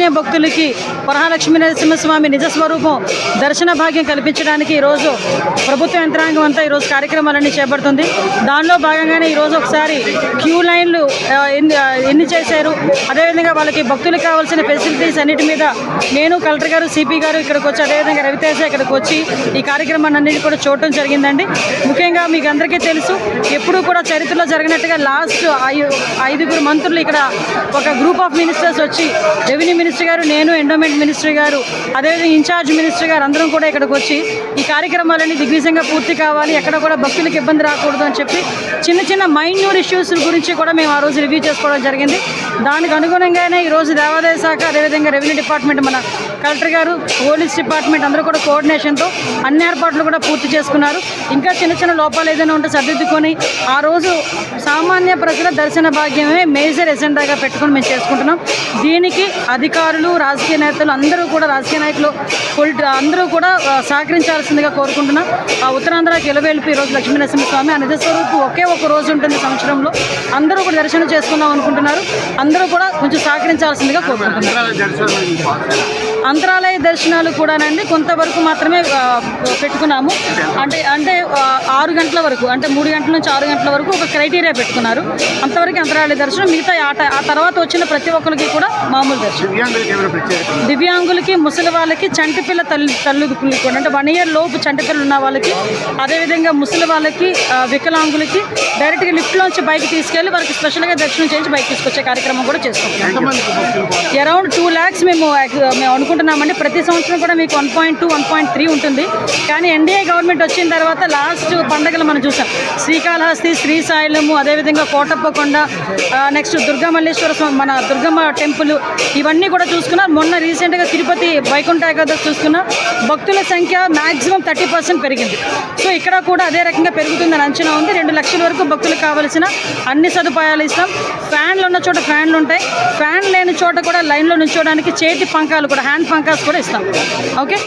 సామాన్య భక్తులకి వరహాలక్ష్మీ నరసింహస్వామి నిజస్వరూపం దర్శన భాగ్యం కల్పించడానికి ఈరోజు ప్రభుత్వ యంత్రాంగం అంతా ఈరోజు కార్యక్రమాలన్నీ చేపడుతుంది. దానిలో భాగంగానే ఈరోజు ఒకసారి క్యూ లైన్లు ఎన్ని చేశారు, అదేవిధంగా వాళ్ళకి భక్తులకు కావాల్సిన ఫెసిలిటీస్ అన్నిటి మీద నేను కలెక్టర్ గారు, సిపి గారు ఇక్కడికి వచ్చి, అదేవిధంగా రవితేజ ఇక్కడికి వచ్చి ఈ కార్యక్రమాన్ని అన్నిటి కూడా చూడటం జరిగిందండి. ముఖ్యంగా మీకు అందరికీ తెలుసు, ఎప్పుడూ కూడా చరిత్రలో జరిగినట్టుగా లాస్ట్ 5 మంత్రులు ఇక్కడ ఒక గ్రూప్ ఆఫ్ మినిస్టర్స్ వచ్చి, రెవెన్యూ మినిస్టర్ గారు, నేను, ఎండోమెంట్ మినిస్టర్ గారు, అదేవిధంగా ఇన్ఛార్జ్ మినిస్టర్ గారు అందరం కూడా ఇక్కడికి వచ్చి ఈ కార్యక్రమాలన్నీ దిగ్విజయంగా పూర్తి కావాలి, ఎక్కడ కూడా భక్తులకు ఇబ్బంది రాకూడదు అని చెప్పి చిన్న చిన్న మైన్యూర్ ఇష్యూస్ గురించి కూడా మేము ఆ రోజు రివ్యూ చేసుకోవడం జరిగింది. దానికి అనుగుణంగానే ఈరోజు దేవాదాయ శాఖ, అదేవిధంగా రెవెన్యూ డిపార్ట్మెంట్, మన కలెక్టర్ గారు, పోలీస్ డిపార్ట్మెంట్ అందరూ కూడా కోఆర్డినేషన్తో అన్ని ఏర్పాట్లు కూడా పూర్తి చేసుకున్నారు. ఇంకా చిన్న చిన్న లోపాలు ఏదైనా ఉంటే సర్దిద్దుకొని ఆ రోజు సామాన్య ప్రజల దర్శన భాగ్యమే మేజర్ ఎజెండాగా పెట్టుకొని మేము చేసుకుంటున్నాం. దీనికి అధికారులు, రాజకీయ నేతలు అందరూ కూడా, రాజకీయ నాయకులు అందరూ కూడా సహకరించాల్సిందిగా కోరుకుంటున్నాం. ఆ ఉత్తరాంధ్రకి ఎలవేల్పి ఈరోజు లక్ష్మీనరసింహస్వామి ఆ నిజస్వరూపు ఒకే ఒక రోజు ఉంటుంది సంవత్సరంలో. అందరూ కూడా దర్శనం చేసుకుందాం అనుకుంటున్నారు. అందరూ కూడా కొంచెం సహకరించాల్సిందిగా కోరుకుంటున్నారు. అంతరాలయ దర్శనాలు కూడానండి కొంతవరకు మాత్రమే పెట్టుకున్నాము. అంటే 6 గంటల వరకు, అంటే 3 గంటల నుంచి 6 గంటల వరకు ఒక క్రైటీరియా పెట్టుకున్నారు. అంతవరకు అంతరాలయ దర్శనం. మిగతా ఆ తర్వాత వచ్చిన ప్రతి ఒక్కరికి కూడా మామూలు దర్శనం. దివ్యాంగులకి, ముసలి వాళ్ళకి, చంటిపిల్ల తల్లులకి కూడా, అంటే 1 year లోపు చంటిపిల్లలు ఉన్న వాళ్ళకి, అదేవిధంగా ముసలి వాళ్ళకి, వికలాంగులకి డైరెక్ట్గా లిఫ్ట్లోంచి బైక్ తీసుకెళ్ళి వారికి స్పెషల్గా దర్శనం చేయించి బైక్ తీసుకొచ్చే కార్యక్రమం కూడా చేసుకుంటాం. అరౌండ్ 2 lakhs మేము అనుకుంటున్నామండి. ప్రతి సంవత్సరం కూడా మీకు 1.2, 1.3 ఉంటుంది. కానీ ఎన్డీఏ గవర్నమెంట్ వచ్చిన తర్వాత లాస్ట్ పండుగలు మనం చూసాం. శ్రీకాళహస్తి, శ్రీశైలము, అదేవిధంగా కోటప్పకొండ, నెక్స్ట్ దుర్గామల్లేశ్వర మన దుర్గమ్మ టెంపుల్, ఇవన్నీ కూడా చూసుకున్నాం. మొన్న రీసెంట్గా తిరుపతి వైకుంఠ ఏకాదశి చూసుకున్నాం. భక్తుల సంఖ్య మ్యాక్సిమం 30% పెరిగింది. సో ఇక్కడ కూడా అదే రకంగా పెరుగుతుందని అంచనా ఉంది. 2 లక్షల వరకు భక్తులకు కావాల్సిన అన్ని సదుపాయాలు ఇస్తాం. ఫ్యాన్లు ఉన్న చోట ఫ్యాన్లు ఉంటాయి. ఫ్యాన్ లేని చోట కూడా లైన్లో నుంచోడానికి చేతి పంకాలు కూడా, హ్యాండ్ పంకాస్ కూడా ఇస్తాం. ఓకే.